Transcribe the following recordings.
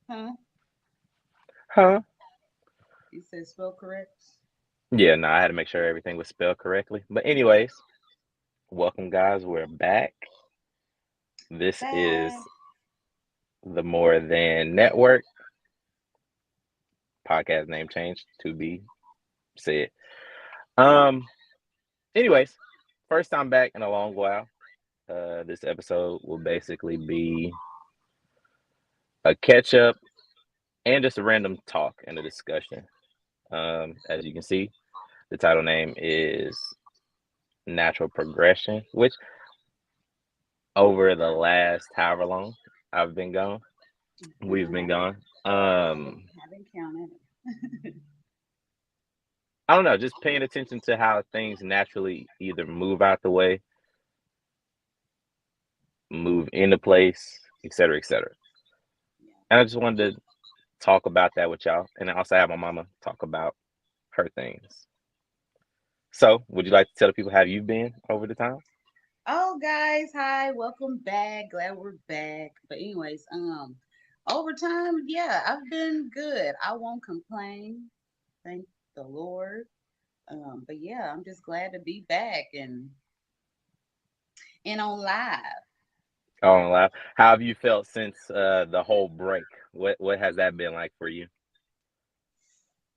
Huh? Huh? You said spell correct? Yeah, no, I had to make sure everything was spelled correctly. But anyways, welcome guys. We're back. This Bye. is the More Than Network podcast name change to be said. Um, anyways, first time back in a long while. This episode will basically be a catch up and just a random talk and a discussion. As you can see, the title name is Natural Progression, which over the last however long I've been gone, we've been I gone. haven't counted. I don't know, just paying attention to how things naturally either move out the way, move into place, et cetera, Yeah. and I just wanted to talk about that with y'all, and also have my mama talk about her things. So, would you like to tell the people how you've been over the time? Oh, guys, hi, welcome back. Glad we're back. But anyways, over time, yeah, I've been good. I won't complain. Thank the Lord. But yeah, I'm just glad to be back and on live. Oh, and laugh. How have you felt since the whole break? What has that been like for you?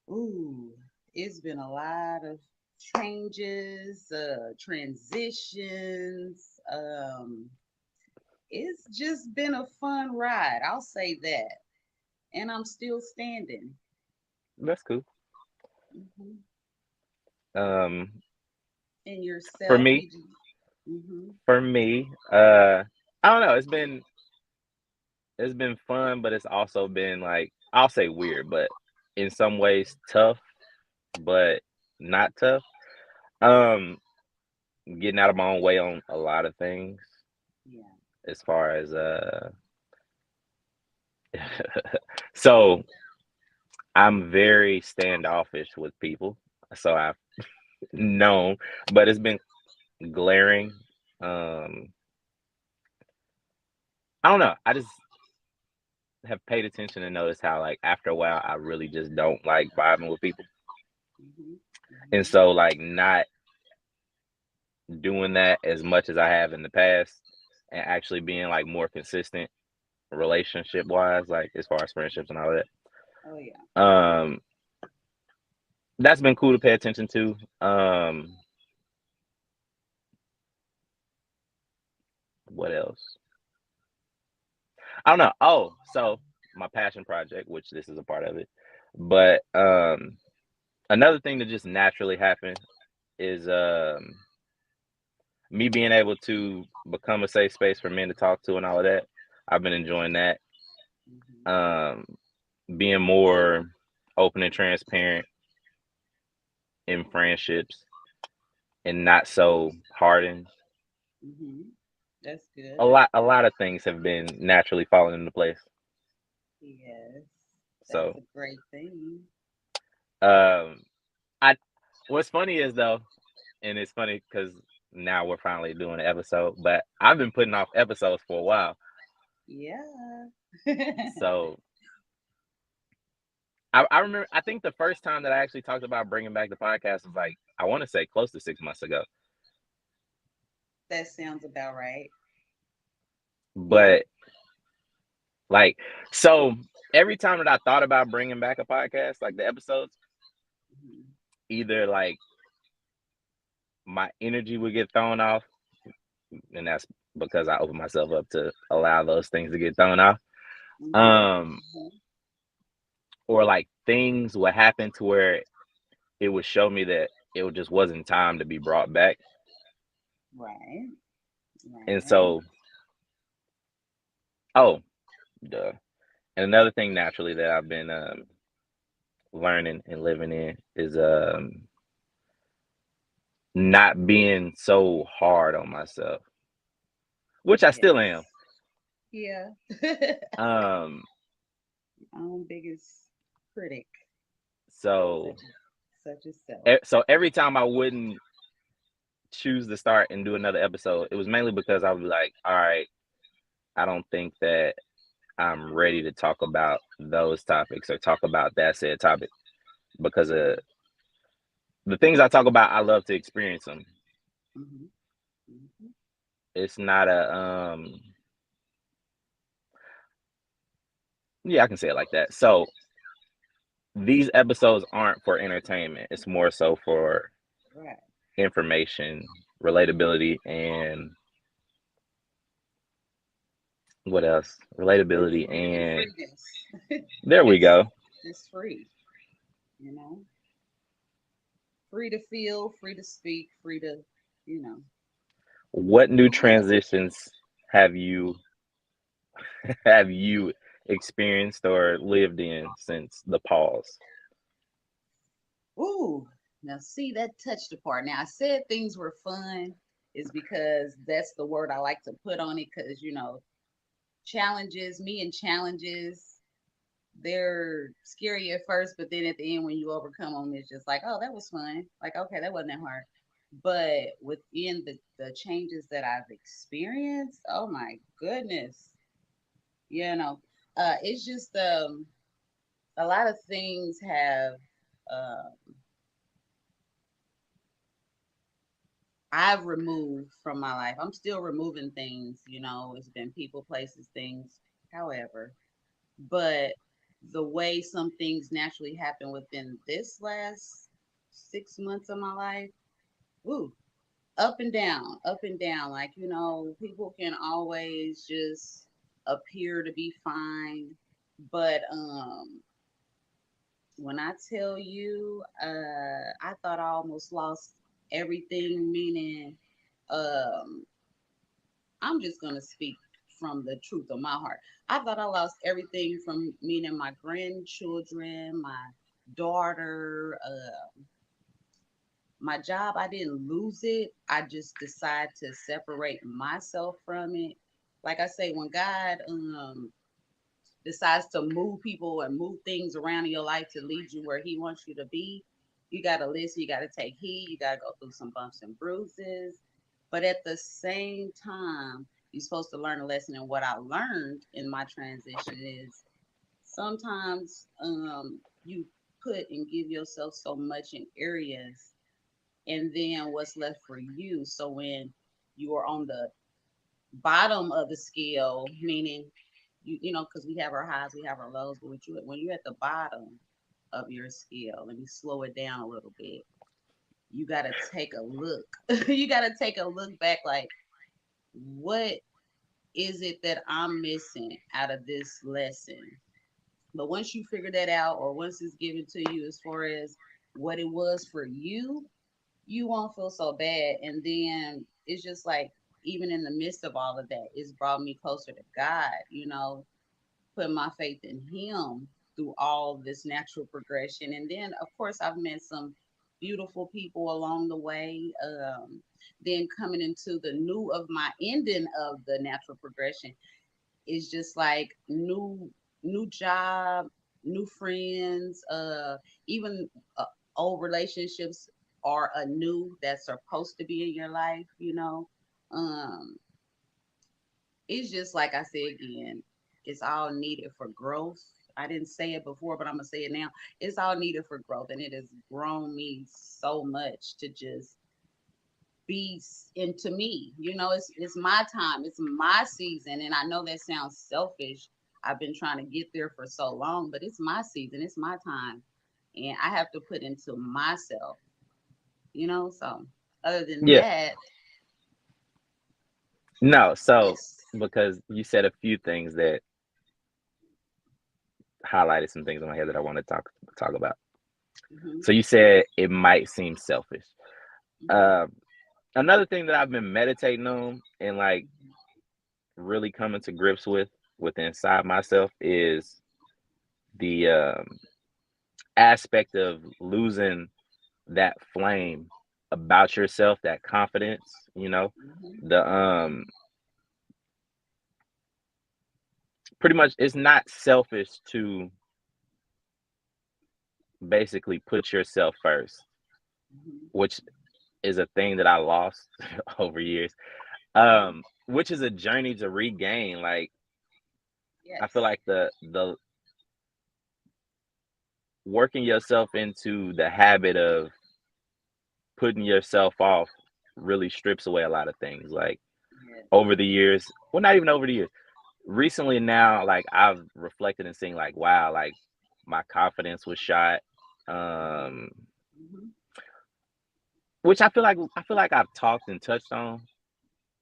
Ooh, it's been a lot of changes, transitions. It's just been a fun ride. I'll say that. And I'm still standing. That's cool. Hmm. Um, And for yourself, me, you just. Hmm. for me, I don't know. It's been fun, but it's also been like I'll say weird, but in some ways tough, but not tough. Um, Getting out of my own way on a lot of things Yeah. as far as so I'm very standoffish with people. So I've known, but it's been glaring. Um, I don't know. I just have paid attention and noticed how like after a while I really just don't like vibing with people. Hmm. And Hmm. so like not doing that as much as I have in the past and actually being like more consistent relationship wise, like as far as friendships and all that. Oh, yeah. Um that's been cool to pay attention to. What else? I don't know. Oh, so my passion project, which this is a part of it. But another thing that just naturally happened is me being able to become a safe space for men to talk to and all of that. I've been enjoying that. Hmm. Um, Being more open and transparent in friendships and not so hardened. Hmm. That's A good. lot, a lot of things have been naturally falling into place. Yes. That's So, a great thing. um, I what's funny is though, and it's funny because now we're finally doing an episode, but I've been putting off episodes for a while. Yeah. So I remember, I think the first time that I actually talked about bringing back the podcast was like, I want to say close to 6 months ago. That sounds about right. Yeah. But like, so every time that I thought about bringing back a podcast, like the episodes, Hmm. either like my energy would get thrown off, and that's because I open myself up to allow those things to get thrown off. Hmm. Um, or like things would happen to where it would show me that it just wasn't time to be brought back. Right. And Right. so, oh, duh. And another thing naturally that I've been learning and living in is not being so hard on myself, which I still am. Yes. Yeah. Um, Own biggest critic, so such as self. so every time I wouldn't choose to start and do another episode, it was mainly because I was like, all right, I don't think that I'm ready to talk about those topics or talk about that said topic because the things I talk about, I love to experience them. Mm-hmm. Mm-hmm. It's not a yeah, I can say it like that. So these episodes aren't for entertainment. It's more so for Right. information, relatability, and what else? Relatability And and freeness. there we Just, go. just free. You know, free to feel, free to speak, free to, you know. What new transitions have you have you experienced or lived in since the pause? Ooh, now see that touched the part. Now I said things were fun is because that's the word I like to put on it because challenges, me and challenges, they're scary at first, but then at the end when you overcome them, it's just like, oh, that was fun. Like, okay, that wasn't that hard. But within the changes that I've experienced, oh my goodness, you know, it's just a lot of things have uh, I've removed from my life. I'm still removing things, it's been people, places, things, however. But the way some things naturally happen within this last 6 months of my life, ooh, up and down, up and down. Like, people can always just appear to be fine. But when I tell you, I thought I almost lost everything, meaning um I'm just gonna speak from the truth of my heart. I thought I lost everything from meaning my grandchildren, my daughter, my job. I didn't lose it. I just decided to separate myself from it. Like I say, when God decides to move people and move things around in your life to lead you where He wants you to be, you got to listen. You got to take heed. You got to go through some bumps and bruises. But at the same time, you're supposed to learn a lesson. And what I learned in my transition is sometimes you put and give yourself so much in areas, and then what's left for you. So when you are on the bottom of the scale, meaning because we have our highs, we have our lows, but when you're at the bottom of your scale, let me slow it down a little bit. You got to take a look. You got to take a look back, like, what is it that I'm missing out of this lesson? But once you figure that out, or once it's given to you as far as what it was for you, you won't feel so bad. And then it's just like, even in the midst of all of that, it's brought me closer to God, putting my faith in Him through all this natural progression. And then, of course, I've met some beautiful people along the way. Then coming into the new of my ending of the natural progression is just like new job, new friends, even old relationships are anew that's supposed to be in your life. Um, it's just like I said again, it's all needed for growth. I didn't say it before, but I'm gonna say it now. It's all needed for growth, and it has grown me so much to just be into me. It's my time, it's my season, and I know that sounds selfish. I've been trying to get there for so long, but it's my season, it's my time, and I have to put into myself. So other than Yeah. that, No, so it's because you said a few things that highlighted some things in my head that I want to talk about. hmm So you said it might seem selfish. hmm Um, Another thing that I've been meditating on and like really coming to grips with inside myself is the aspect of losing that flame about yourself, that confidence, hmm the pretty much it's not selfish to basically put yourself first, hmm which is a thing that I lost over years. hmm Which is a journey to regain. Like I feel Yes. like the working yourself into the habit of putting yourself off really strips away a lot of things. Like Yes. over the years, well, not even over the years. Recently, now, like I've reflected and seen, like, wow, like my confidence was shot. Um, Mm-hmm. which I feel like I've talked and touched on,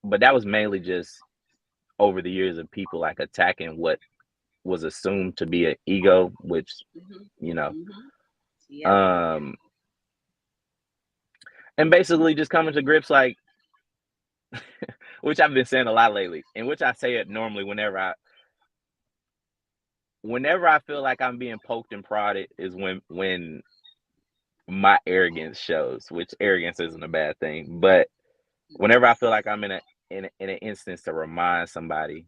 but that was mainly just over the years of people like attacking what was assumed to be an ego, which Mm-hmm. you know, Mm-hmm. Yep. um, and basically just coming to grips like, which I've been saying a lot lately, and which I say it normally whenever I feel like I'm being poked and prodded is when my arrogance shows, which arrogance isn't a bad thing, but whenever I feel Yes. like I'm in an instance to remind somebody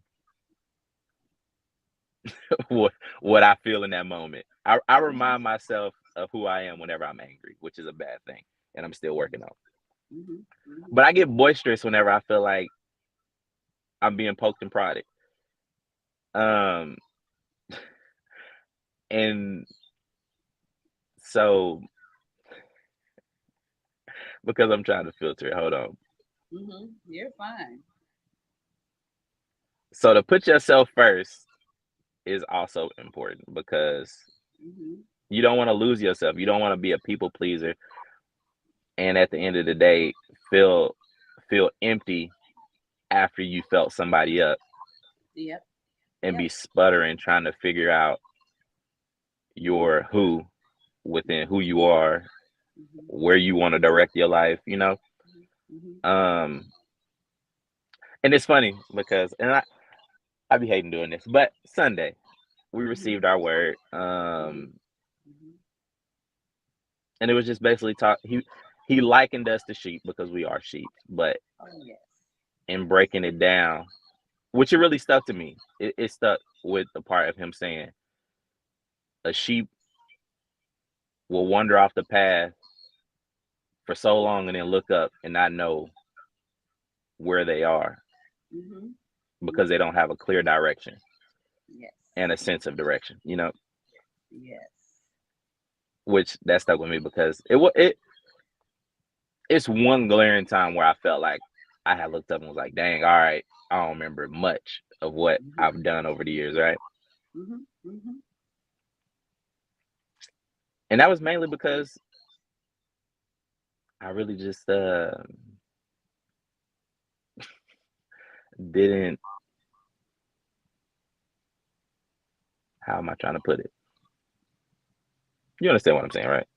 what I feel in that moment, I Mm-hmm. remind myself of who I am whenever I'm angry, which is a bad thing, and I'm still working on. Mm-hmm. Mm-hmm. But I get boisterous whenever I feel like I'm being poked and prodded. Um, and so because I'm trying to filter it, hold on. Mm-hmm. You're fine. So to put yourself first is also important because Mm-hmm. you don't want to lose yourself. You don't want to be a people pleaser, and at the end of the day, feel feel empty after you felt somebody up Yep. and Yep. be sputtering trying to figure out your who within Mm-hmm. who you are, Mm-hmm. where you want to direct your life. Mm-hmm. Um, and it's funny because, and I be hating doing this, but Sunday we Mm-hmm. received our word, Mm-hmm. Mm-hmm. and it was just basically talk. He likened us to sheep because we are sheep, but Oh yes. in Yes. breaking it down, which it really stuck to me. It stuck with the part of him saying a sheep will wander off the path for so long and then look up and not know where they are Mm-hmm. because they Mm-hmm. don't have a clear direction Yes. and a sense of direction. Yes. Which that stuck with me because it's one glaring time where I felt like I had looked up and was like, dang, all right, I don't remember much of what Mm-hmm. I've done over the years, right? Mm-hmm. Mm-hmm. And that was mainly because I really just didn't, how am I trying to put it? You understand what I'm saying, right?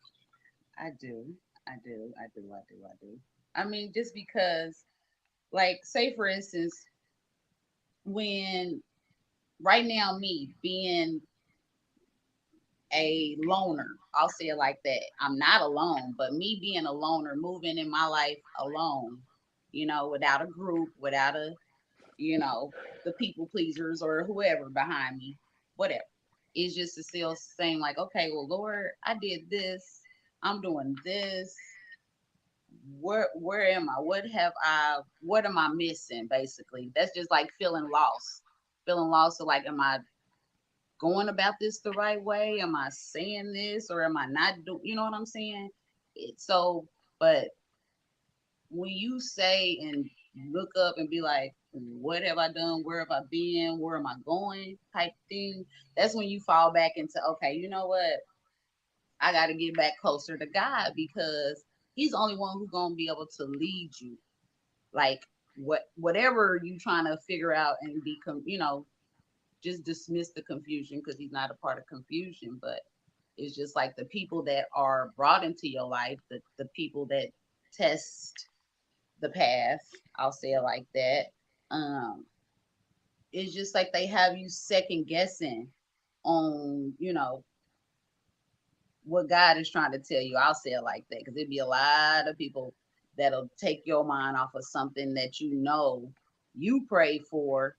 I do. I do. I do. I do. I do. I mean, just because, like, say for instance, when right now me being a loner, I'll say it like that. I'm not alone, but me being a loner, moving in my life alone, without a group, without you know, the people pleasers or whoever behind me, whatever. It's just to still saying like, okay, well, Lord, I did this. I'm doing this. Where am I? What am I missing? Basically, that's just like feeling lost. Feeling lost. So like, am I going about this the right way? Am I saying this or am I not doing? You know what I'm saying? So, but when you say and look up and be like, what have I done? Where have I been? Where am I going? Type thing. That's when you fall back into, okay, you know what? I got to get back closer to God because He's the only one who's gonna be able to lead you. Like whatever you trying to figure out and just dismiss the confusion because He's not a part of confusion, but it's just like the people that are brought into your life, the people that test the path. I'll say it like that. Um, it's just like they have you second guessing on, what God is trying to tell you. I'll say it like that because it'd be a lot of people that'll take your mind off of something that you prayed for.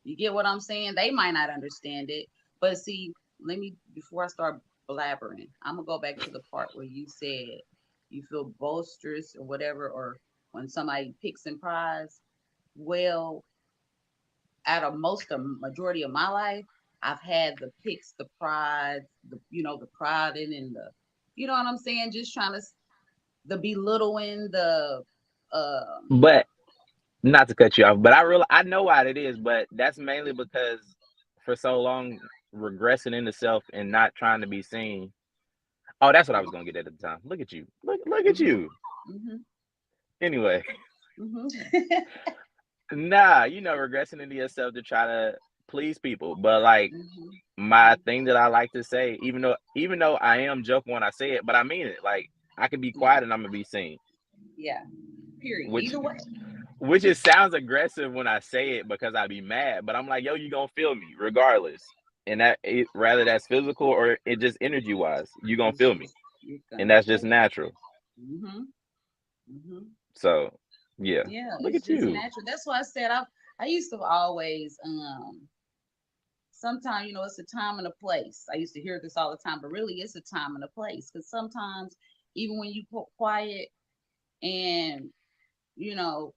You get what I'm saying? They might not understand it, but see, let me before I start blabbering, I'm gonna go back to the part where you said you feel boisterous or whatever, or when somebody picks and prize. Well, out of most of majority of my life, I've had the picks, the pride, the prodding and the, you know what I'm saying, just trying to the belittling, the um But not to cut you off, but I know why it is, but that's mainly because for so long regressing into self and not trying to be seen. Oh, that's what I was gonna get at the time. Look at you. Look at mhm you. mhm Anyway, mhm nah, regressing into yourself to try to please people. But like mhm my mhm thing that I like to say, even though I am joking when I say it, but I mean it. Like I can be yeah quiet and I'm gonna be seen. yeah period Which either way. which it sounds aggressive when I say it because I be mad, but I'm like, yo, you gonna feel me regardless. And rather that's physical or it just energy wise, you gonna It's feel me, just you're and gonna that's just feel natural. it. Mhm. So yeah, Yeah, look it's at just you. natural. That's why I said I used to always sometimes it's a time and a place. I used to hear this all the time, but really it's a time and a place because sometimes even when you put quiet and you know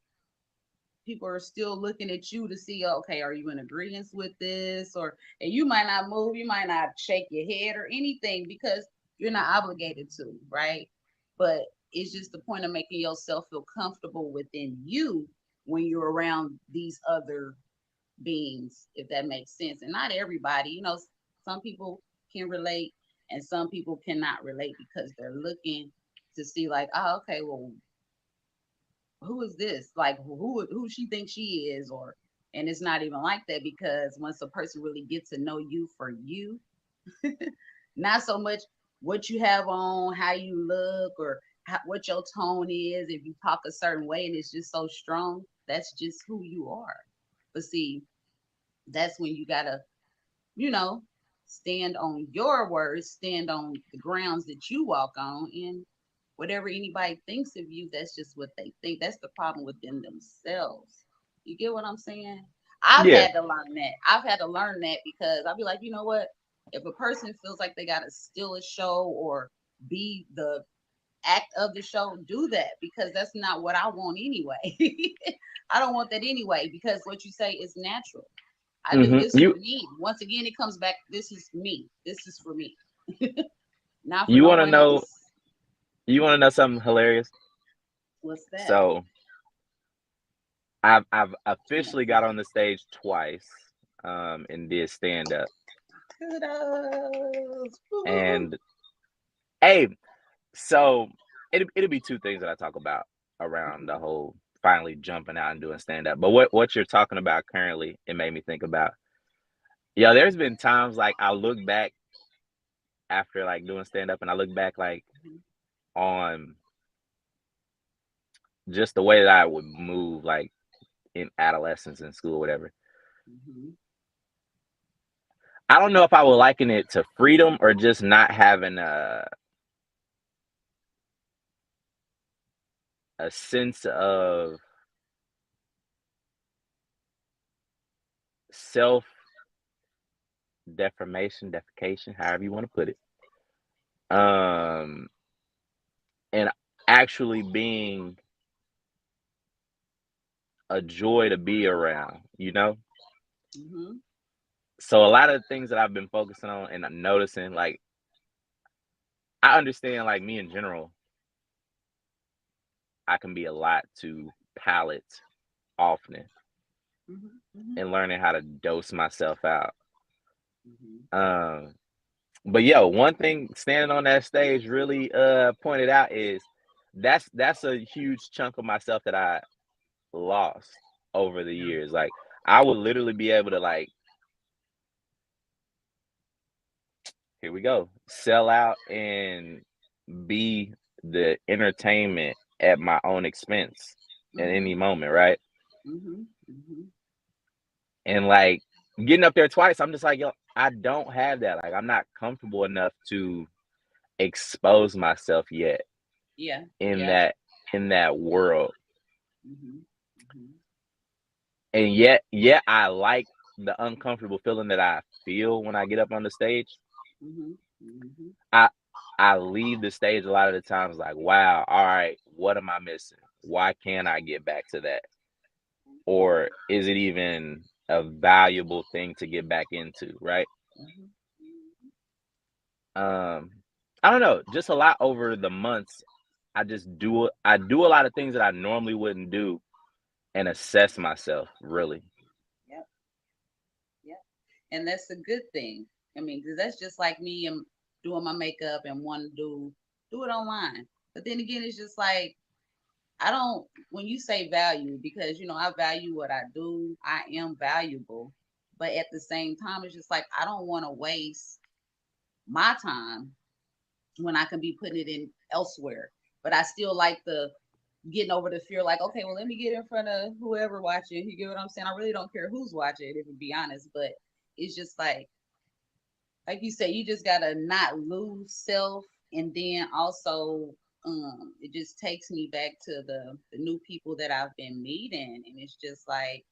people are still looking at you to see, okay, are you in agreement with this? Or and you might not move, you might not shake your head or anything because you're not obligated to, right? But it's just the point of making yourself feel comfortable within you when you're around these other beings, if that makes sense. And not everybody, some people can relate and some people cannot relate because they're looking to see like, oh, okay, well, who is this? Like who she thinks she is, or and it's not even like that because once a person really gets to know you for you, not so much what you have on, how you look, or what your tone is. If you talk a certain way and it's just so strong, that's just who you are. But see, that's when you gotta, you know, stand on your words, stand on the grounds that you walk on, and whatever anybody thinks of you, that's just what they think. That's the problem within themselves. You get what I'm saying? I've Yeah. had to learn that. I've had to learn that because I'll be like, you know what? If a person feels like they got to steal a show or be the act of the show, do that because that's not what I want anyway. I don't want that anyway because what you say is natural. I do hmm this for You me. Once again, it comes back. This is me. This is for me, not for you no want to one know else. something hilarious? What's that? So I've officially got on the stage twice, and did stand up. Kudos. Woo, woo, woo. And hey, so it'll be two things that I talk about around the Mhm, whole finally jumping out and doing stand up. But what you're talking about currently, it made me think about. Yeah, there's been times like I look back after like doing stand up and I look back like mhm, on just the way that I would move like in adolescence in school, whatever. mhm, I don't know if I would liken it to freedom or just not having a sense of self defecation, however you want to put it. Um, and actually being a joy to be around. mhm, So a lot of the things that I've been focusing on and I'm noticing, like I understand like me in general, I can be a lot to palate often mhm, mhm, and learning how to dose myself out. mhm, Um, but yo, one thing standing on that stage really pointed out is that's a huge chunk of myself that I lost over the yeah, years. Like I would literally be able to like, here we go, sell out and be the entertainment at my own expense at any mhm, moment, right? mhm, mhm, And like getting up there twice, I'm just like, yo, I don't have that. Like I'm not comfortable enough to expose myself yet yeah, in yeah, that world. mhm, mhm, And yet I like the uncomfortable feeling that I feel when I get up on the stage. mhm, mhm, I I leave the stage a lot of the times like, wow, all right, what am I missing? Why can't I get back to that? Or is it even a valuable thing to get back into, right? Mhm. Um, I don't know, just a lot over the months. I do a lot of things that I normally wouldn't do and assess myself really. Yep. Yep. And that's a good thing. I mean, because that's just like me and doing my makeup and want to do it online. But then again, it's just like I don't. When you say value, because I value what I do. I am valuable, but at the same time, it's just like I don't want to waste my time when I can be putting it in elsewhere. But I still like the getting over the fear, like, okay, well, let me get in front of whoever watching. You get what I'm saying? I really don't care who's watching, if to be honest. But it's just like you said, you just gotta not lose self, and then also, it just takes me back to the new people that I've been meeting, and it's just like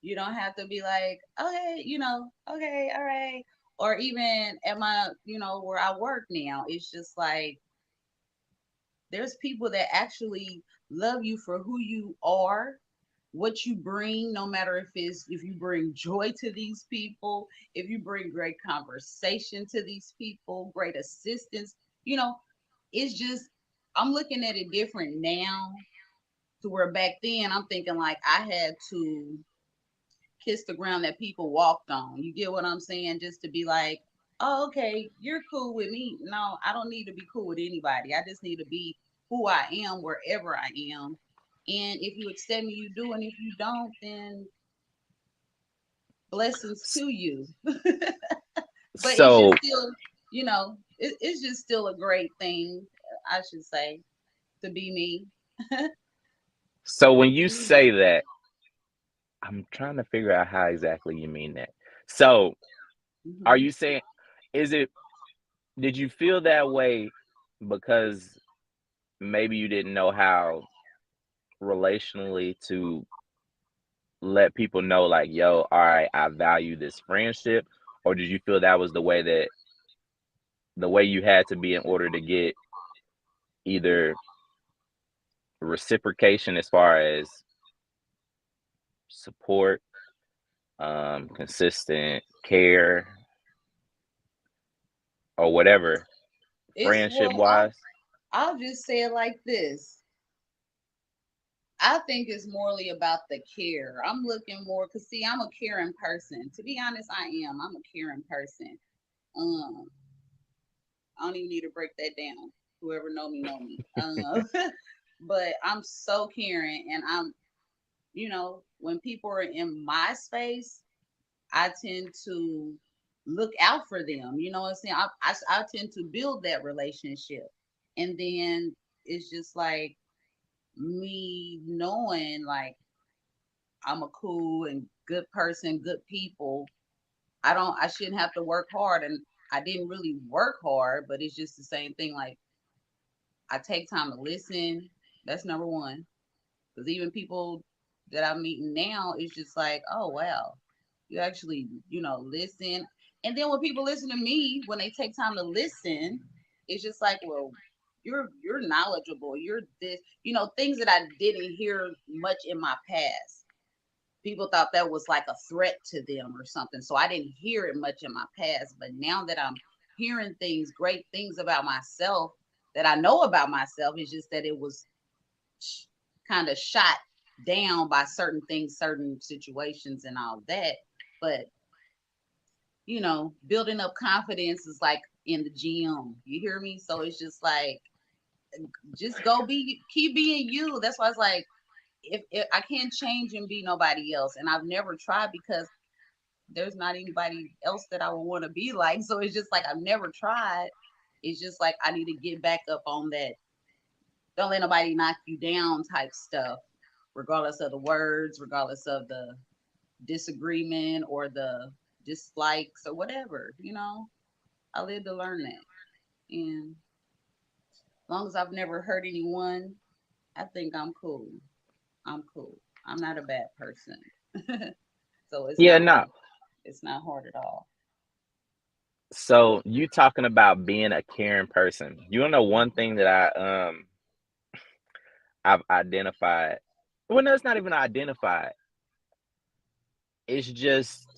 you don't have to be like, okay, okay, all right, or even at my, where I work now, it's just like there's people that actually love you for who you are, what you bring, no matter if you bring joy to these people, if you bring great conversation to these people, great assistance, you know, it's just I'm looking at it different now to where back then I'm thinking like I had to kiss the ground that people walked on. You get what I'm saying? Just to be like, oh, okay, you're cool with me. No, I don't need to be cool with anybody. I just need to be who I am wherever I am. And if you accept me, you do. And if you don't, then blessings S- to you. But it's just So, still, it's just still a great thing, I should say, to be me. so when To you be me. say that, I'm trying to figure out how exactly you mean that. So, are Hmm. you saying, is it, did you feel that way because maybe you didn't know how relationally to let people know, like, yo, all right, I value this friendship? Or did you feel that was the way you had to be in order to get either reciprocation as far as support, consistent care, or whatever, It's friendship well, wise? I'll just say it like this. I think it's morely about the care. I'm looking more because see, I'm a caring person. To be honest, I am. I'm a caring person. Um, I don't even need to break that down. Whoever know me. But I'm so caring, and when people are in my space, I tend to look out for them. You know what I'm saying? I tend to build that relationship, and then it's just like me knowing like I'm a cool and good person, good people. I shouldn't have to work hard, and I didn't really work hard, but it's just the same thing. Like I take time to listen. That's number one. Because even people that I'm meeting now, it's just like, oh wow, you actually, listen. And then when people listen to me, when they take time to listen, it's just like, well, you're knowledgeable. You're this, things that I didn't hear much in my past. People thought that was like a threat to them or something. So I didn't hear it much in my past. But now that I'm hearing things, great things about myself that I know about myself, it's just that it was kind of shot down by certain things, certain situations, and all that. But building up confidence is like in the gym. You hear me? So it's just like, just go keep being you. That's why it's like, if I can't change and be nobody else, and I've never tried because there's not anybody else that I would want to be like. So it's just like I've never tried. It's just like I need to get back up on that. Don't let nobody knock you down type stuff, regardless of the words, regardless of the disagreement or the dislikes or whatever. I live to learn that. And as long as I've never hurt anyone, I think I'm cool. I'm cool. I'm not a bad person. So it's Yeah, not no. hard. It's not hard at all. So you talking about being a caring person. You know one Mhm. thing that I've identified. Well, no, it's not even identified. it's just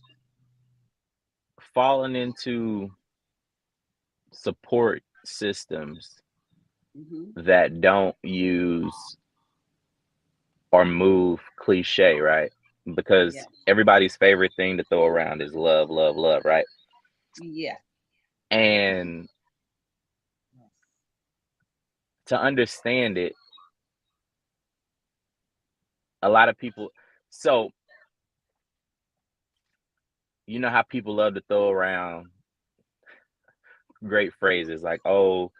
falling into support systems Mhm. that don't use or move cliche, right? Yeah. Because everybody's favorite thing to throw around is love, love, love, right? Yeah. Mhm. And Yes. to understand it, a lot of people, so you know how people love to throw around great phrases like, oh,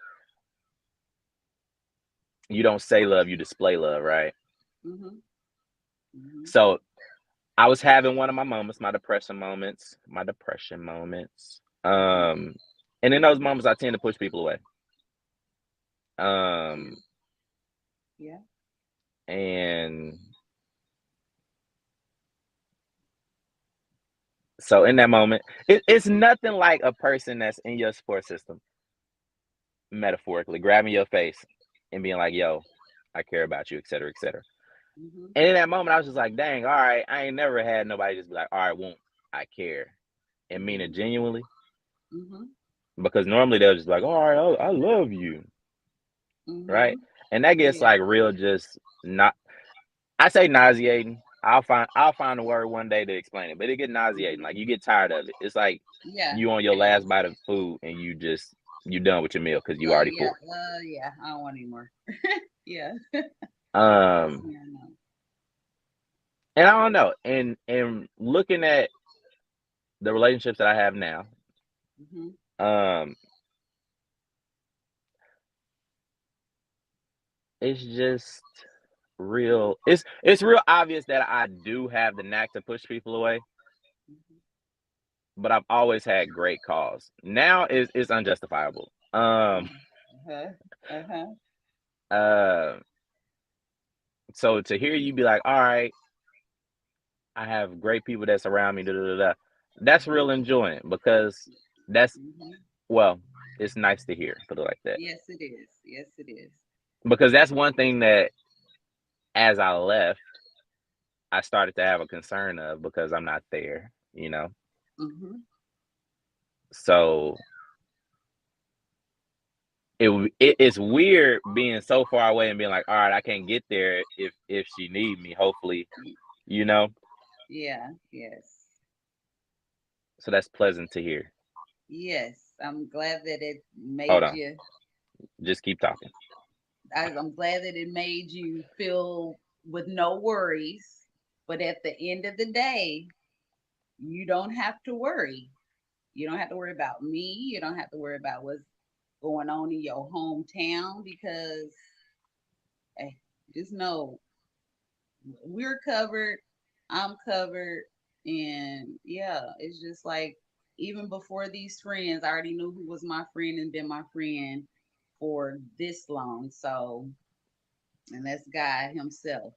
you don't say love, you display love, right? Mhm. Mhm. So I was having one of my moments, my depression moments. Mhm. And in those moments, I tend to push people away. Yeah. Um, Yeah. and so in that moment, it's nothing like a person that's in your support system, metaphorically grabbing your face and being like, "Yo, I care about you," et cetera, et cetera. Mhm. And in that moment, I was just like, "Dang, all right, I ain't never had nobody just be like, all right, won't I care and mean it Mhm. genuinely." Mhm. Because normally they'll just be like, all right, I love you, right? Mhm. And that gets Yeah. like real, just not. I say nauseating. I'll find a word one day to explain it, but it get nauseating. Mhm. Like you get tired of it. It's like Yeah. you on your Yeah. last bite of food and you done with your meal because you already Yeah. full. Yeah. I don't want any more. Yeah. Um, Yeah. No. and I don't know. And looking at the relationships that I have now, Mhm. um, it's just real. It's real obvious that I do have the knack to push people away, Mhm. but I've always had great cause. Now it's unjustifiable. Uh-huh. Uh-huh. Uh, so to hear you be like, all right, I have great people that's around me, da da da da, that's Mhm. real enjoying because that's Mhm. well, it's nice to hear, put it like that. Yes, it is. Yes, it is. Because that's one thing that as I left, I started to have a concern of because I'm not there, you know. Mhm. So it's weird being so far away and being like, all right, I can't get there if she need me, hopefully, you know. Yeah. Yes. So that's pleasant to hear. Yes. I'm glad that it Hold made on, you. just keep talking. I'm glad that it made you feel with no worries. But at the end of the day, you don't have to worry. You don't have to worry about me. You don't have to worry about what's going on in your hometown because hey, just know we're covered. I'm covered. And yeah, it's just like even before these friends, I already knew who was my friend and been my friend for this long. So, and that's God Himself.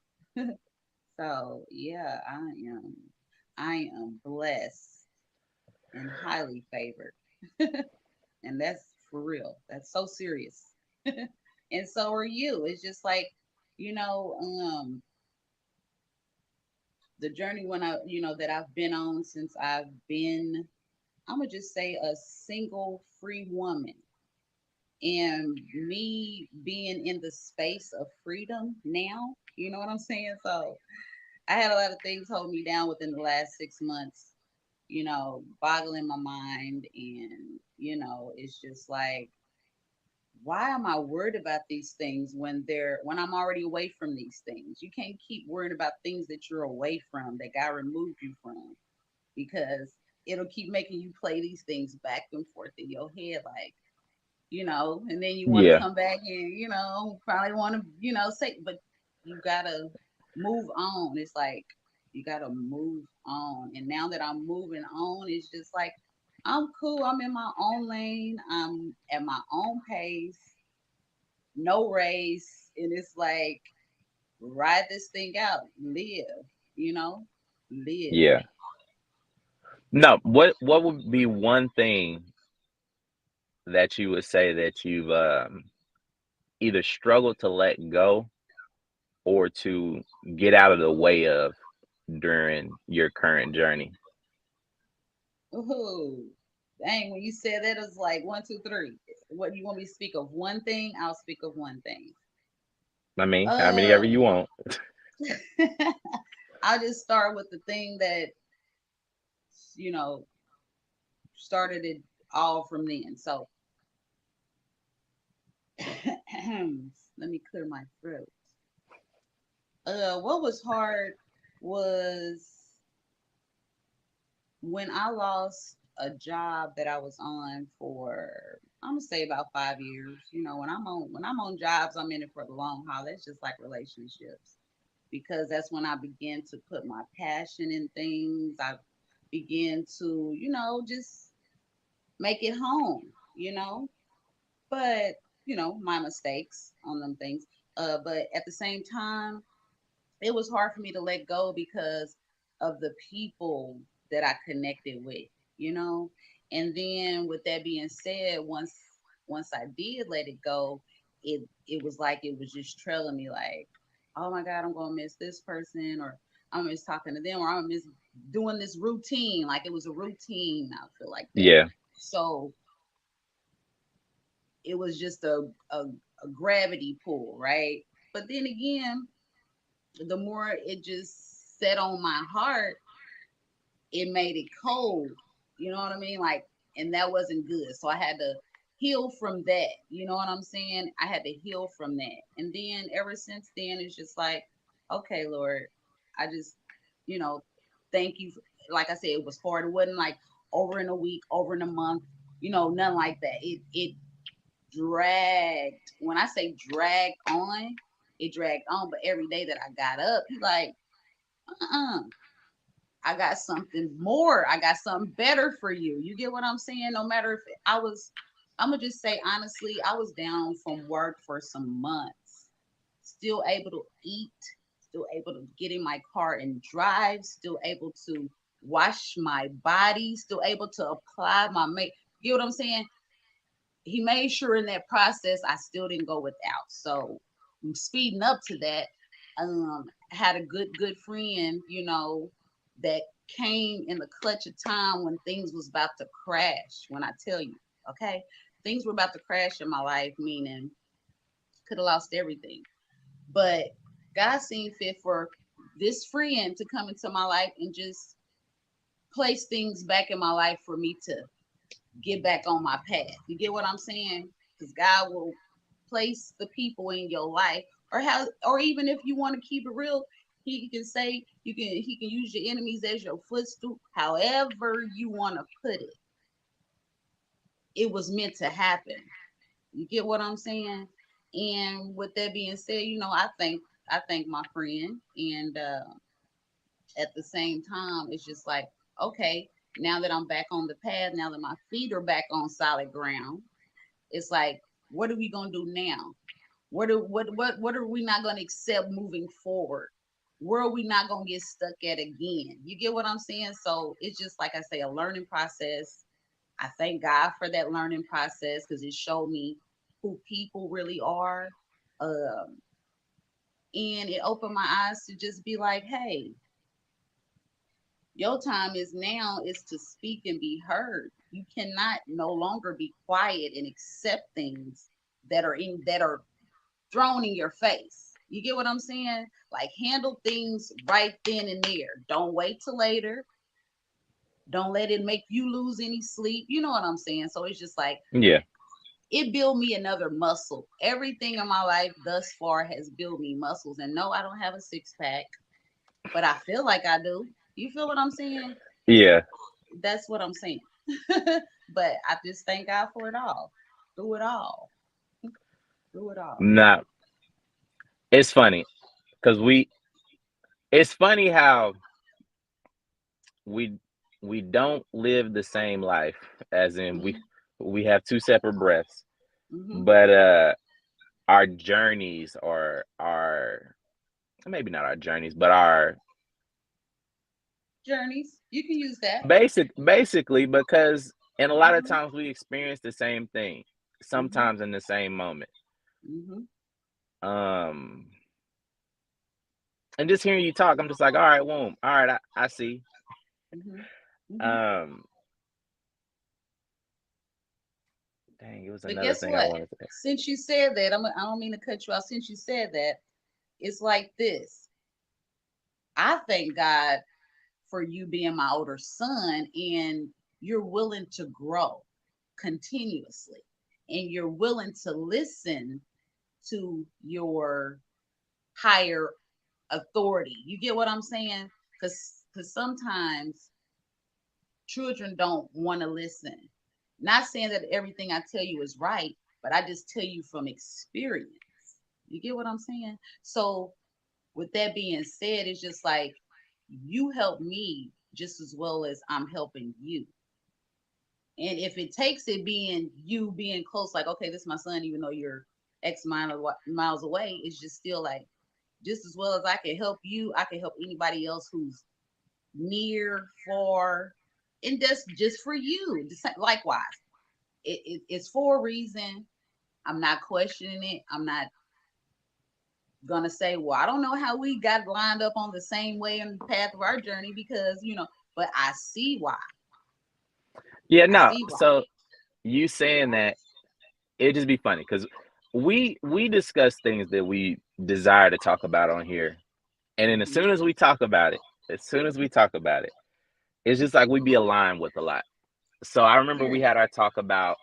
So yeah, I am blessed and highly favored. And that's for real. That's so serious. And so are you. It's just like, you know, the journey when that I've been on since I've been, I'm gonna just say a single free woman. And me being in the space of freedom now, you know what I'm saying? So I had a lot of things hold me down within the last 6 months, boggling my mind. And, it's just like, why am I worried about these things when I'm already away from these things? You can't keep worrying about things that you're away from, that God removed you from, because it'll keep making you play these things back and forth in your head, like, and then you want to Yeah, come back and, probably want to, say, but you gotta move on. It's like you gotta move on. And now that I'm moving on, it's just like I'm cool. I'm in my own lane. I'm at my own pace, no race. And it's like ride this thing out, live, you know, live. yeah. No, what would be one thing that you would say that you've either struggled to let go or to get out of the way of? during your current journey? Ooh, dang! When you said that, it was like one, two, three. What you want me to speak of? One thing, I'll speak of one thing. I mean, how many ever Uh, you want. I'll just start with the thing that you know started it all from then. So let me clear my throat. What was hard was when I lost a job that I was on for I'm gonna say about 5 years. When I'm on jobs, I'm in it for the long haul. That's just like relationships because that's when I began to put my passion in things. I began to just make it home. You know, but my mistakes on them things. But at the same time, it was hard for me to let go because of the people that I connected with, you know. And then with that being said, once I did let it go, it was like it was just trailing me like, oh my God, I'm gonna miss this person, or I'm gonna miss talking to them, or I'm gonna miss doing this routine. Like it was a routine, I feel like that. Yeah, So it was just a gravity pull, right? But then again, the more it just set on my heart, it made it cold. You know what I mean? Like, and that wasn't good. So I had to heal from that. You know what I'm saying? I had to heal from that. And then ever since then, it's just like, okay, Lord, I just, you know, thank you. Like I said, it was hard. It wasn't like over in a week, over in a month, nothing like that. It dragged. When I say dragged on, it dragged on. But every day that I got up, he like, uh-uh. I got something more. I got something better for you. You get what I'm saying? No matter if I'm gonna just say honestly, I was down from work for some months, still able to eat, still able to get in my car and drive, still able to wash my body, still able to apply my make. You get what I'm saying? He made sure in that process I still didn't go without. So speeding up to that, had a good friend, that came in the clutch of time when things was about to crash. When I tell you, okay, things were about to crash in my life, meaning could have lost everything. But God seen fit for this friend to come into my life and just place things back in my life for me to get back on my path. You get what I'm saying? Because God will place the people in your life, or even if you want to keep it real, He can say He can use your enemies as your footstool. However you want to put it, it was meant to happen. You get what I'm saying? And with that being said, I thank my friend, and at the same time, it's just like, okay, now that I'm back on the path, now that my feet are back on solid ground, it's like, what are we gonna do now? What are we not gonna accept moving forward? Where are we not gonna get stuck at again? You get what I'm saying? So it's just like I say, a learning process. I thank God for that learning process because it showed me who people really are. Um, and it opened my eyes to just be like, hey, your time is now is to speak and be heard. You cannot no longer be quiet and accept things that are thrown in your face. You get what I'm saying? Like handle things right then and there. Don't wait till later. Don't let it make you lose any sleep. You know what I'm saying? So it's just like yeah, it built me another muscle. Everything in my life thus far has built me muscles. And no, I don't have a six pack, but I feel like I do. You feel what I'm saying? yeah. That's what I'm saying. But I just thank God for it all. Through it all. Through it all. Now it's funny because it's funny how we we don't live the same life, as in Hmm. we have two separate breaths, Hmm. but our journeys, or our, maybe not our journeys, but our Journeys. You can use that. basically, because and a lot of Hmm. times we experience the same thing, Hmm. sometimes in the same moment. Hmm. um And just hearing you talk, I'm just like, all right, womb. All right, I see. Mhm. Mhm. Um, dang, it was But another guess thing I what? wanted to say. Since you said that, I don't mean to cut you off. Since you said that, it's like this. I thank God for you being my older son, and you're willing to grow continuously, and you're willing to listen to your higher authority. You get what I'm saying? Because sometimes children don't want to listen. Not saying that everything I tell you is right, but I just tell you from experience. You get what I'm saying? So, with that being said, it's just like you help me just as well as I'm helping you. And if it takes it being you being close, like, okay, this is my son, even though you're X amount of miles away, it's just still like, just as well as I can help you, I can help anybody else who's near, far, and that's just for you. Likewise, it's for a reason. I'm not questioning it. I'm not gonna say, well, I don't know how we got lined up on the same way in the path of our journey because but I see why. Yeah, I no. see why. So you saying that it just be funny because we discuss things that we desire to talk about on here, and then as Hmm. soon as we talk about it, as soon as we talk about it, it's just like we be aligned with a lot. So I remember we Period. had our talk about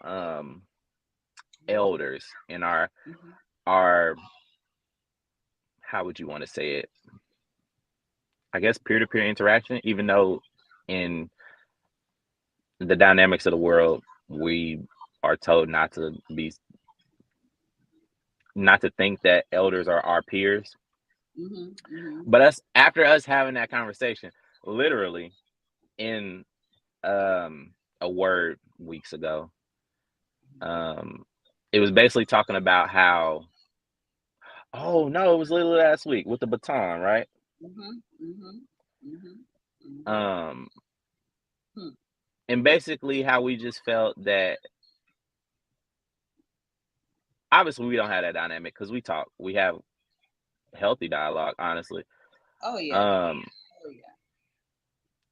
elders in our how would you want to say it? I guess peer to peer interaction, even though in the dynamics of the world we are told not to think that elders are our peers. Hmm. Hmm. But us after us having that conversation, literally in um a word weeks ago, um it was basically talking about how oh no, it was literally last week with the baton, right? Hmm. Hmm. Hmm. Hmm. Um Hmm. and basically how we just felt that obviously we don't have that dynamic because we talk. We have healthy dialogue, honestly. Oh yeah. Um Oh yeah.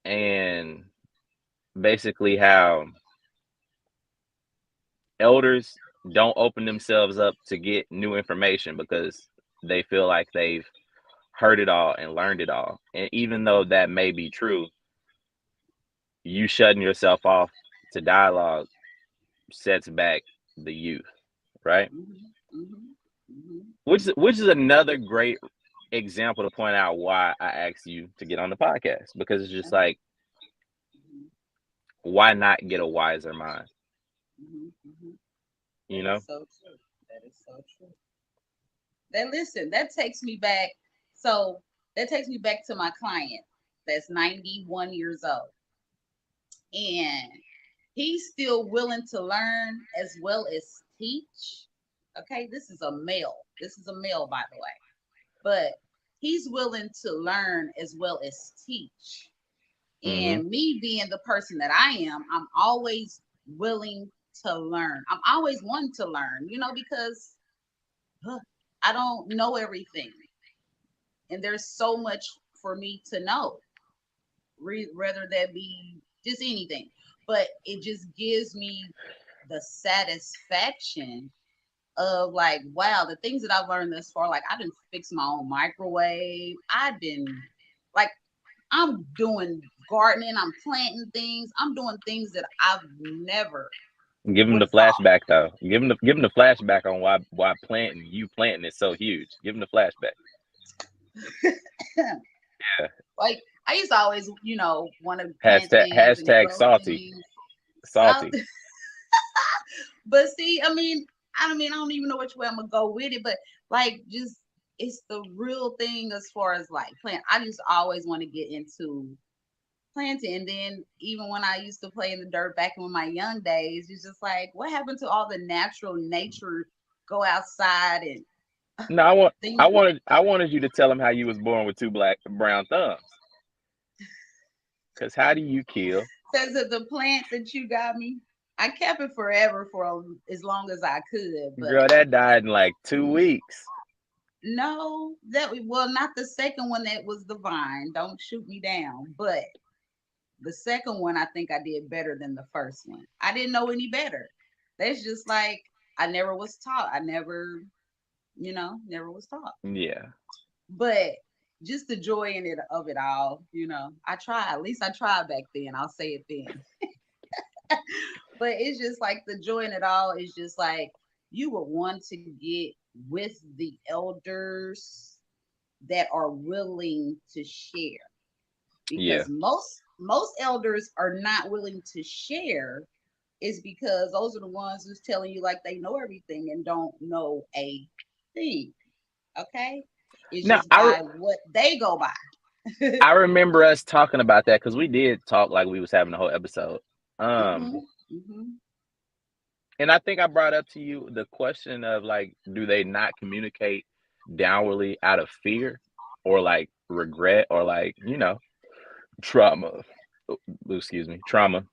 and basically how elders don't open themselves up to get new information because they feel like they've heard it all and learned it all. And even though that may be true, you shutting yourself off to dialogue sets back the youth, right? Hmm. Hmm. Hmm. Which is another great example to point out why I asked you to get on the podcast because it's just Uh-huh. like Hmm. why not get a wiser mind, Hmm. Hmm. you That know? is so true. That is so true. That listen, that takes me back. So that takes me back to my client that's 91 years old. And he's still willing to learn as well as teach. Okay, this is a male. This is a male, by the way. But he's willing to learn as well as teach. Mm-hmm. And me being the person that I am, I'm always willing to learn. I'm always wanting to learn, because huh, I don't know everything. And there's so much for me to know, rather that be just anything. But it just gives me the satisfaction of like, wow, the things that I've learned thus far. Like, I didn't fix my own microwave. I didn't like. I'm doing gardening. I'm planting things. I'm doing things that I've never Give them would the have thought. flashback though. Give them the flashback on why planting is so huge. Give them the flashback. Yeah. Like, I used to always, want to plant Hashtag things and hashtag grow salty. things. So, Salty. but see, I don't even know which way I'm gonna go with it, but like, just it's the real thing as far as like plant. I just always want to get into planting, and then even when I used to play in the dirt back in my young days, it's just like, what happened to all the natural nature? Go outside and No, I want things. I wanted you to tell him how you was born with two black brown thumbs. Cause how do you kill? Says that the plant that you got me, I kept it forever for as long as I could, but Girl, that died in like 2 weeks. No, well, not the second one that was the vine. Don't shoot me down. But the second one, I think I did better than the first one. I didn't know any better. That's just like I never was taught. I never, never was taught. Yeah. But just the joy in it of it all, I try. At least I tried back then. I'll say it then. But it's just like the joy in it all is just like you would want to get with the elders that are willing to share, because Yeah. most elders are not willing to share, is because those are the ones who's telling you like they know everything and don't know a thing. Okay, it's Now just by what they go by. I remember us talking about that because we did talk like we was having a whole episode. Um, Hmm. Hmm. and I think I brought up to you the question of like, do they not communicate downwardly out of fear or like regret or like, trauma? Excuse me, trauma.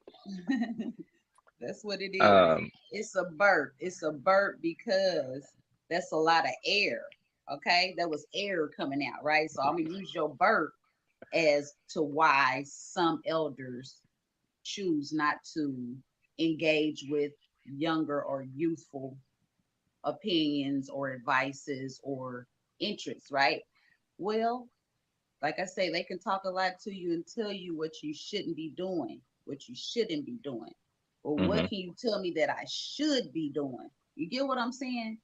That's what it is. Um, It's a burp. It's a burp because that's a lot of air. Okay, that was air coming out, right? So I'm gonna use your burp as to why some elders choose not to engage with younger or youthful opinions or advices or interests, right? Well, like I say, they can talk a lot to you and tell you what you shouldn't be doing, what you shouldn't be doing. Or what mhm. can you tell me that I should be doing? You get what I'm saying?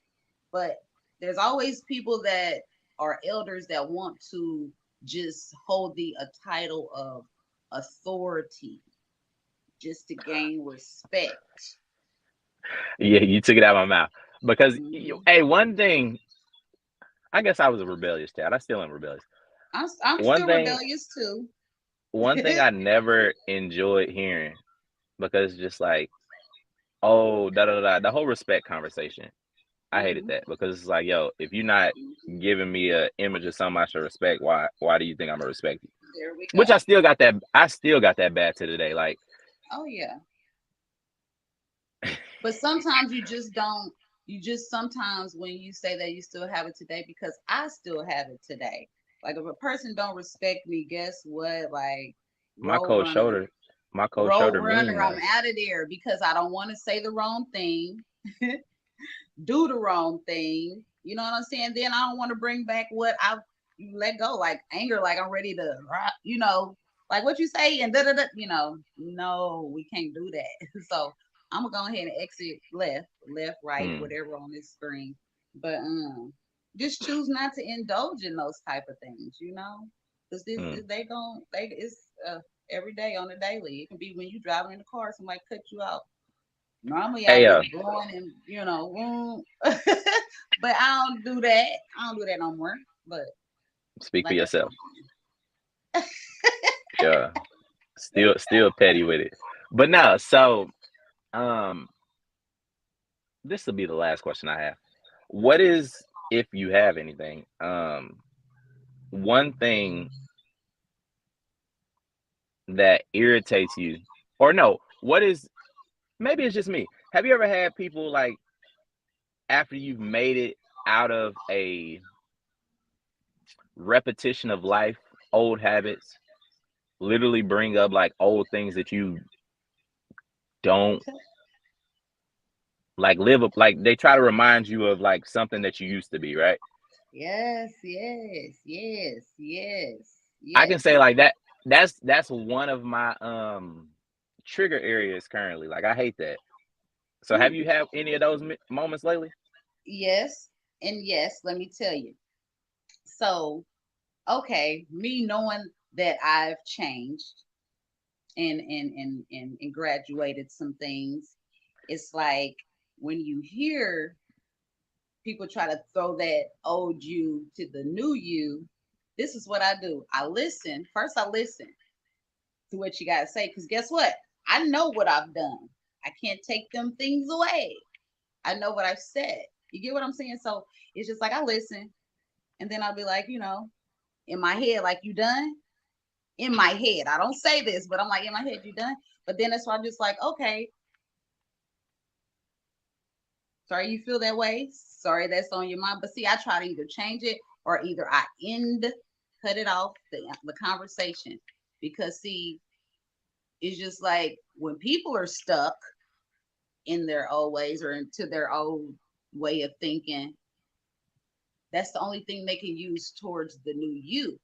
But there's always people that are elders that want to just hold a title of authority just to gain respect. Yeah, you took it out of my mouth because, Hmm. hey, one thing, I guess I was a rebellious child. I still am rebellious. I'm One still thing, rebellious too. one thing I never enjoyed hearing because just like, oh, da da da, the whole respect conversation. I hated Hmm. that because it's like, yo, if you're not giving me a image of something I should respect, why do you think I'm gonna respect you? There we Which go. I still got that bad to today. Like, Oh yeah. But sometimes you just don't. You just sometimes when you say that you still have it today, because I still have it today. Like if a person don't respect me, guess what? Like my road cold runner, shoulder, my cold road shoulder runner, mean I'm though. out of there because I don't want to say the wrong thing, do the wrong thing. You know what I'm saying? Then I don't want to bring back what I let go, like anger, like I'm ready to, like what you say and da da da. No, we can't do that. So I'm gonna go ahead and exit left, right, Mm, whatever on this screen. But just choose not to indulge in those type of things, because this mm. they it's every day on the daily. It can be when you driving in the car, somebody cut you out. Normally Hey, I'll be blowing and but I don't do that. I don't do that no more. But speak for like I yourself. said, Yeah, still petty with it. But no, so um, this will be the last question I have. What is, if you have anything, one thing that irritates you, or no, what is, maybe it's just me. Have you ever had people like after you've made it out of a repetition of life, old habits, literally bring up like old things that you don't like live up, like they try to remind you of like something that you used to be, right? yes, yes, yes, yes, I can yes. say like that. That's one of my trigger areas currently. Like I hate that. So have you Hmm. had any of those moments lately? Yes, and yes, let me tell you. So, okay, me knowing that I've changed and graduated some things, it's like when you hear people try to throw that old you to the new you, this is what I do. I listen. First, I listen to what you got to say. Because guess what? I know what I've done. I can't take them things away. I know what I've said. You get what I'm saying? So it's just like I listen. And then I'll be like, in my head, like, you done? In my head. I don't say this, but I'm like, in my head, you done? But then that's why I'm just like, okay, Sorry you feel that way. Sorry that's on your mind. But see, I try to either change it or either I cut it off the conversation. Because see, it's just like when people are stuck in their old ways or into their old way of thinking, that's the only thing they can use towards the new you.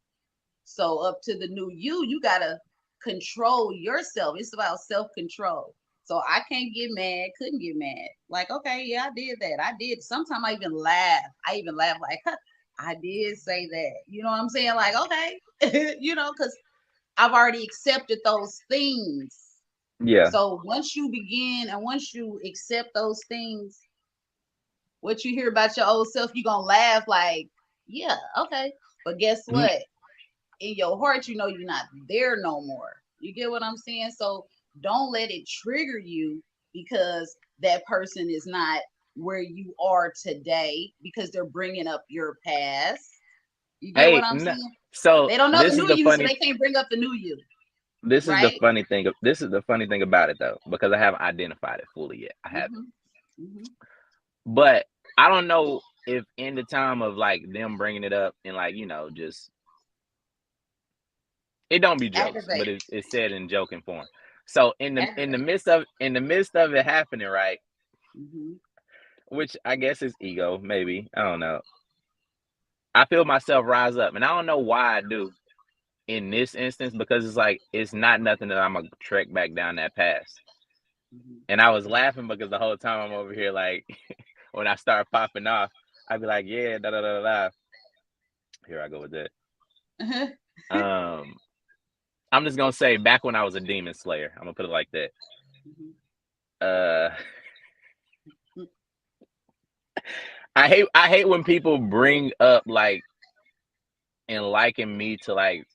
So up to the new you, you gotta control yourself. It's about self control. So I can't get mad, couldn't get mad. Like, okay, yeah, I did that. I did. Sometimes I even laugh. I even laugh like, huh, I did say that. You know what I'm saying? Like, okay, because I've already accepted those things. Yeah. So once you begin and once you accept those things, what you hear about your old self, you're gonna laugh like, yeah, okay. But guess Mm, what? In your heart, you know you're not there no more. You get what I'm saying? So don't let it trigger you because that person is not where you are today because they're bringing up your past. You get what Hey, I'm no, saying? so They don't know the this is new the you, so funny they can't bring up the new you, this is the right? funny thing. This is the funny thing about it though, because I haven't identified it fully yet. I haven't. Hmm. Hmm. But I don't know if in the time of like them bringing it up and like, just it don't be jokes, but Activate. it's said in joking form. So Activate. in the midst of it happening, right? Hmm. Which I guess is ego, maybe. I don't know. I feel myself rise up, and I don't know why I do in this instance because it's like it's not nothing that I'm gonna trek back down that path. And I was laughing because the whole time I'm over here like when I start popping off, I'd be like, yeah, da da da da. Here I go with that. Hmm. Um, I'm just gonna say back when I was a demon slayer. I'm gonna put it like that. Uh, I hate when people bring up like and liken me to like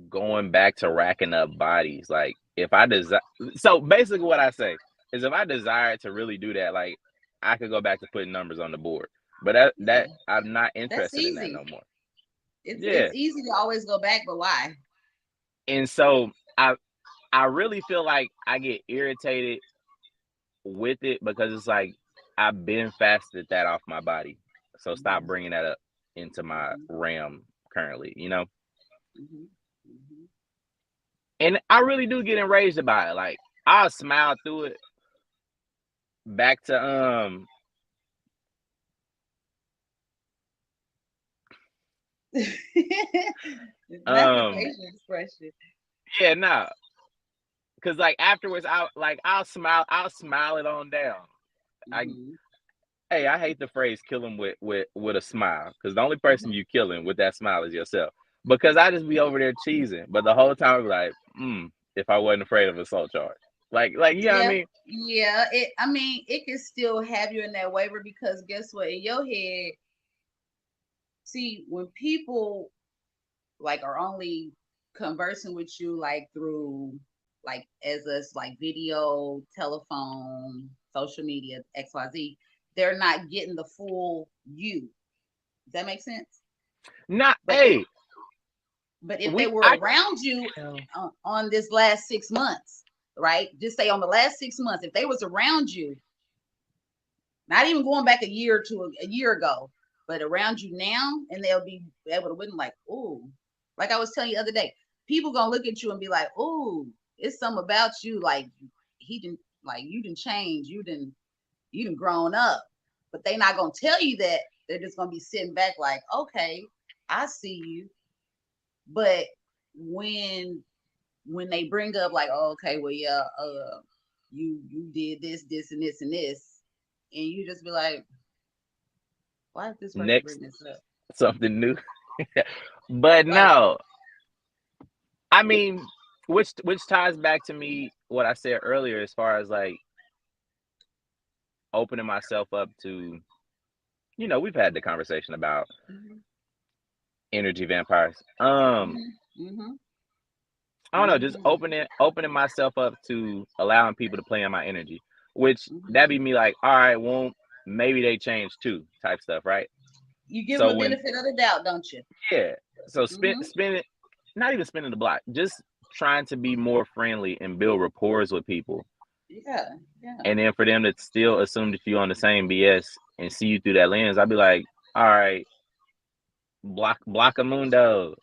going back to racking up bodies. Like if I desire, so basically what I say is if I desire to really do that, like I could go back to putting numbers on the board. But that Yeah, I'm not that's interested in that no easy. more. It's Yeah, easy to always go back, but why? and so I really feel like I get irritated with it because it's like I've been fasted that off my body. So stop Hmm. bringing that up into my Hmm. realm currently. Hmm. Hmm. And I really do get enraged about it. Like I'll smile through it back to It's not the um facial expression. yeah, nah. Cause like afterwards I'll smile it on down. I Hmm. Hey, I hate the phrase kill him with a smile. Cause the only person Hmm. you killing with that smile is yourself. Because I just be over there cheesing. But the whole time I be like, if I wasn't afraid of assault charge. Like you know what I Yeah, mean? yeah. I mean, it can still have you in that waiver because guess what? In your head, see, when people like are only conversing with you like through like as us like video, telephone, social media, XYZ, they're not getting the full you. Does that make sense? Not But if hey, they we were I around you yeah. on this last 6 months, right? Just say on the last 6 months, if they was around you, not even going back a year to a year ago, but around you now, and they'll be able to win like, ooh, like I was telling you the other day, people gonna look at you and be like, ooh, it's something about you, like he didn't like you didn't change, you didn't grown up, but they not gonna tell you that. They're just gonna be sitting back like, okay, I see you, but when when they bring up like, oh, okay, well, yeah, you did this, this, and this, and this, and you just be like, why did this person Next bring this up? something new. But Like, no, I mean, which ties back to me what I said earlier as far as like opening myself up to, we've had the conversation about mm-hmm, energy vampires. mm-hmm, mm-hmm, I don't know, just mm-hmm, opening myself up to allowing people to play in my energy, which that'd mm-hmm. be me like, all right, well, maybe they changed too, type stuff, right? You give them So a when benefit of the doubt, don't you? yeah, so Mm-hmm, spin it, not even spinning the block, just trying to be more friendly and build rapport with people Yeah, yeah. And then for them to still assume that you on the same BS and see you through that lens, I'd be like, all right, block a mundo.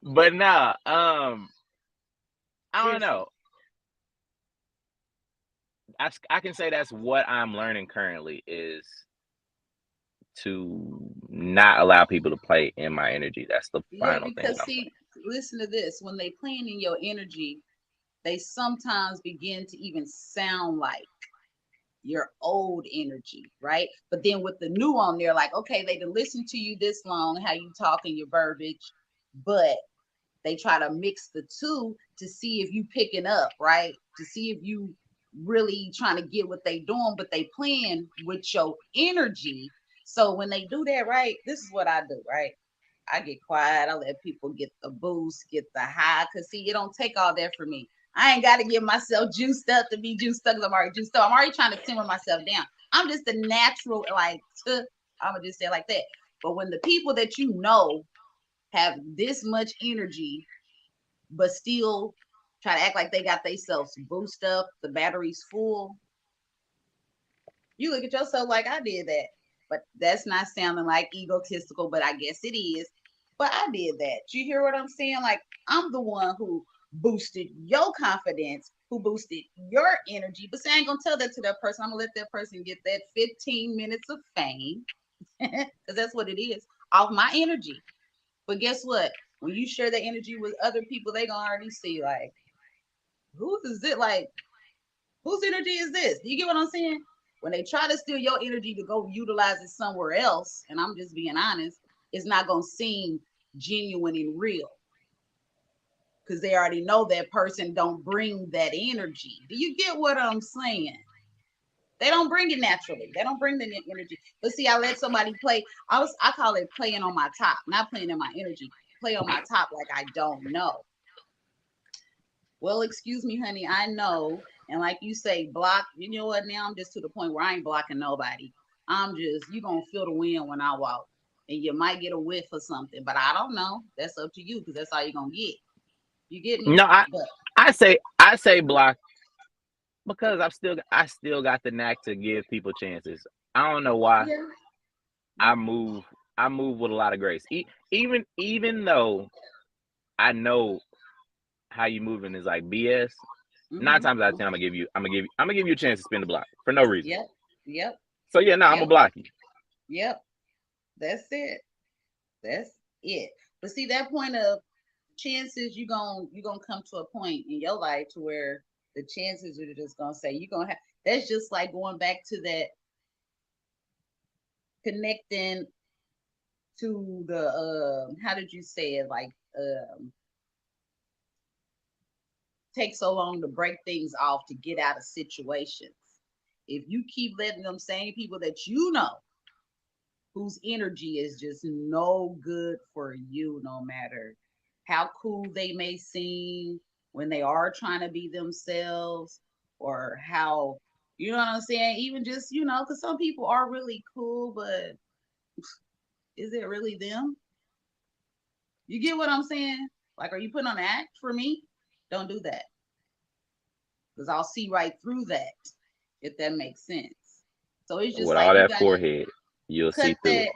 But nah, I don't Seriously. know. I can say that's what I'm learning currently is to not allow people to play in my energy. That's the Yeah, final thing because I'm see, listen to this. When they playing in your energy, they sometimes begin to even sound like your old energy, right? But then with the new on there, like, okay, they done listened to you this long, how you talk and your verbiage, but they try to mix the two to see if you picking up, right? To see if you really trying to get what they doing, but they playing with your energy. So when they do that, right, this is what I do, right? I get quiet. I let people get the boost, get the high. Cause see, it don't take all that for me. I ain't got to get myself juiced up to be juiced up. Cause I'm already juiced up. I'm already trying to simmer myself down. I'm just a natural, like, I'm gonna just say it like that. But when the people that you know have this much energy, but still try to act like they got themselves boost up, the battery's full, you look at yourself like I did that. But that's not sounding like egotistical, but I guess it is. But I did that. You hear what I'm saying? Like I'm the one who boosted your confidence, who boosted your energy. But say I ain't gonna tell that to that person. I'm gonna let that person get that 15 minutes of fame. Because that's what it is. Off my energy. But guess what? When you share that energy with other people, they gonna already see like, who is it? Like, whose energy is this? Do you get what I'm saying? When they try to steal your energy to go utilize it somewhere else, and I'm just being honest, it's not gonna seem genuine and real because they already know that person don't bring that energy. Do you get what I'm saying? They don't bring it naturally. They don't bring the energy. But see, I let somebody play. I call it playing on my top, not playing in my energy. Play on my top like I don't know. Well, excuse me, honey, I know. And like you say, block, you know what? Now I'm just to the point where I ain't blocking nobody. I'm just, you going to feel the wind when I walk. And you might get a whiff or something, but I don't know. That's up to you because that's all you're going to get. You get me? no, But I say block because I still got the knack to give people chances. I don't know why yeah, I yeah. move I move with a lot of grace. Even though I know how you moving is like BS, nine Mm-hmm, times out of ten mm-hmm. I'm gonna give you a chance to spin the block for no reason. Yep, yep, So yeah, no, I'm yep, gonna block you. yep. That's it. That's it. But see, that point of chances, you gonna come to a point in your life to where the chances are just gonna say you're gonna have. That's just like going back to that connecting to the how did you say it, like take so long to break things off to get out of situations. If you keep letting them same people that you know whose energy is just no good for you, no matter how cool they may seem when they are trying to be themselves, or how, you know what I'm saying, even just, because some people are really cool, but is it really them? You get what I'm saying? Like, are you putting on an act for me? Don't do that, because I'll see right through that, if that makes sense. So it's just With like all you that gotta forehead, you'll cut see through that, it.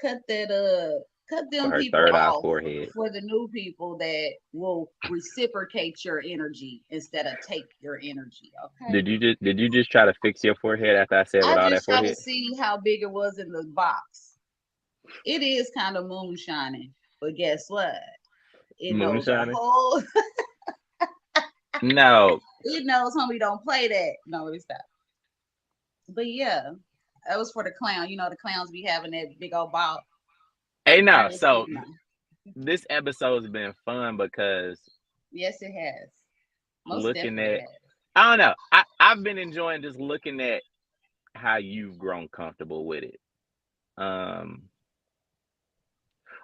cut that, cut With them her people third eye off forehead. for the new people that will reciprocate your energy instead of take your energy. Okay. Did you just try to fix your forehead after I said I with all that just try to forehead? see how big it was in the box. It is kind of moonshining, but guess what? It knows a Moonshining? whole. No. It knows homie don't play that. No, let me stop. But yeah, that was for the clown. You know the clowns be having that big old ball. Hey, I no. just, So this episode's been fun because yes, it has. Most looking definitely at has. I don't know. I've been enjoying just looking at how you've grown comfortable with it. Um,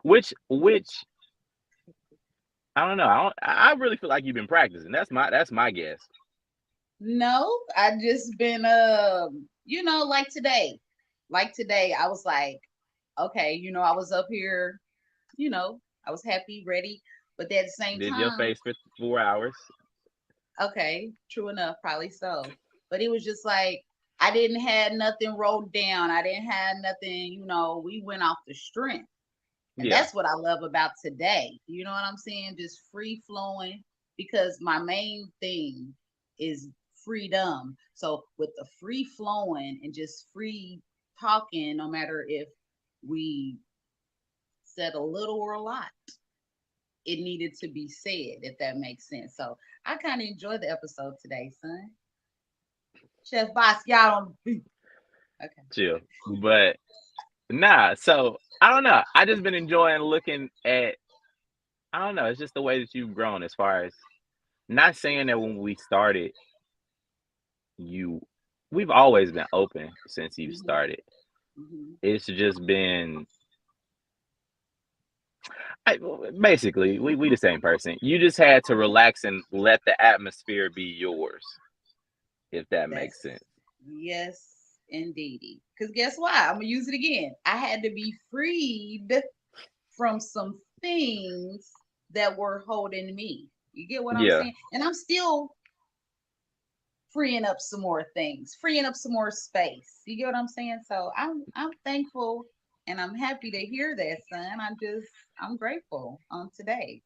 which I don't know. I really feel like you've been practicing. That's my guess. No, I just been like today. Like today, I was like, okay, I was up here, I was happy, ready, but at the same Did your time, face for 4 hours? Okay, true enough, probably so. But it was just like I didn't have nothing wrote down. I didn't have nothing, we went off the strength. And Yeah. that's what I love about today. You know what I'm saying? Just free flowing because my main thing is freedom. So with the free flowing and just free talking, no matter if we said a little or a lot, it needed to be said, if that makes sense. So I kind of enjoyed the episode today, son. Chef Basquiat on beat. Okay. Chill. But nah, so I don't know. I just been enjoying looking at, I don't know, it's just the way that you've grown as far as, not saying that when we started, you we've always been open since you've Hmm. started. Hmm. It's just been I, basically we the same person. You just had to relax and let the atmosphere be yours, if that makes That's sense. yes, indeedy. Because guess what? I'm gonna use it again. I had to be freed from some things that were holding me. You get what I'm Yeah. saying? And I'm still freeing up some more things, freeing up some more space. You get what I'm saying? So I'm thankful and I'm happy to hear that, son. I'm grateful on today.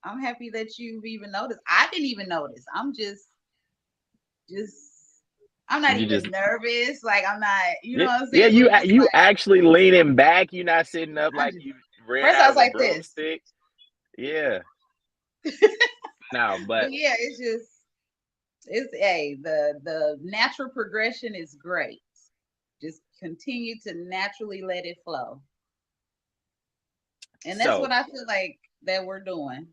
I'm happy that you've even noticed. I didn't even notice. I'm just I'm not You just even nervous. Like I'm not, you know yeah, what I'm yeah, saying? But it's just you like actually leaning back, you not sitting up I like just you ran first I out was of a like this. broomstick. Yeah. No, But but yeah, it's the natural progression is great. Just continue to naturally let it flow. And that's what so I feel like that we're doing.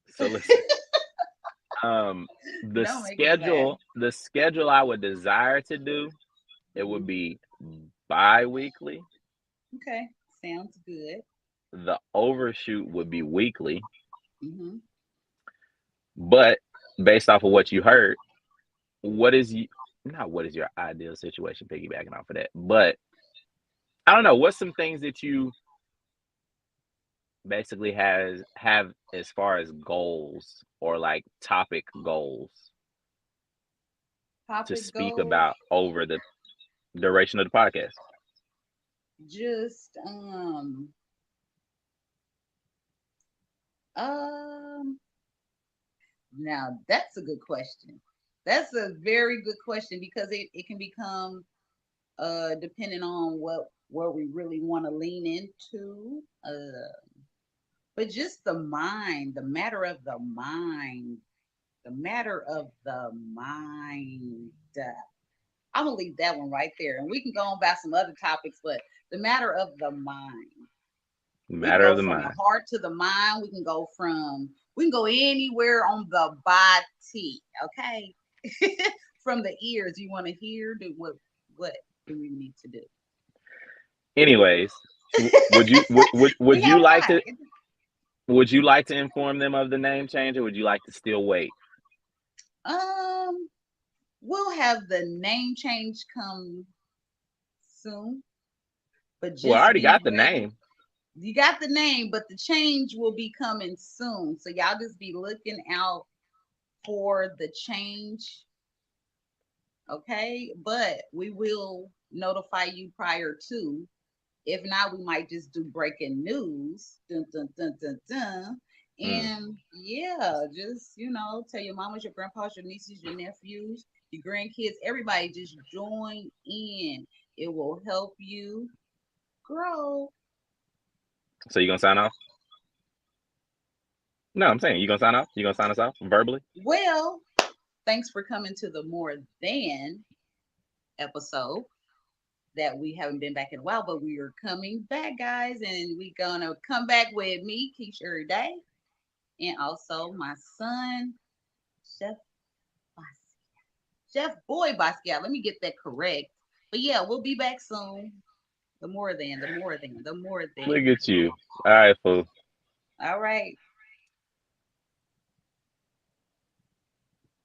so listen. Don't make me laugh. The schedule I would desire to do, it would Hmm. be bi-weekly. Okay, sounds good. The overshoot would be weekly. Hmm. But based off of what you heard, what is you not what is your ideal situation, piggybacking off of that, but I don't know, what's some things that you basically has have as far as goals or like topic goals to Topic speak goals. about over the duration of the podcast? Just um now that's a good question. That's a very good question because it can become depending on what we really want to lean into. But just the mind, the matter of the mind, the matter of the mind. I'm gonna leave that one right there, and we can go on about some other topics. But the matter of the mind, we can Matter of go the from the mind. heart to the mind. We can go anywhere on the body. Okay, from the ears. You want to hear? What do we need to do? Anyways, We would you have a like lot. to inform them of the name change, or would you like to still wait? Um, we'll have the name change come soon, but Well, I just already be got the ready. name. You got the name, but the change will be coming soon. So y'all just be looking out for the change, okay? But we will notify you prior to. If not, we might just do breaking news. Dun dun dun dun dun. Mm. And yeah, just tell your mamas, your grandpas, your nieces, your nephews, your grandkids, everybody just join in. It will help you grow. So you gonna sign off? No, I'm saying you gonna sign off. You gonna sign us off verbally? Well, thanks for coming to the more than episode that we haven't been back in a while, but we are coming back, guys, and we gonna come back with me, Keisha Day, and also my son, Chef Chef Boy Basquiat. Let me get that correct. But yeah, we'll be back soon. The more than. Look at you. All right, fool. All right.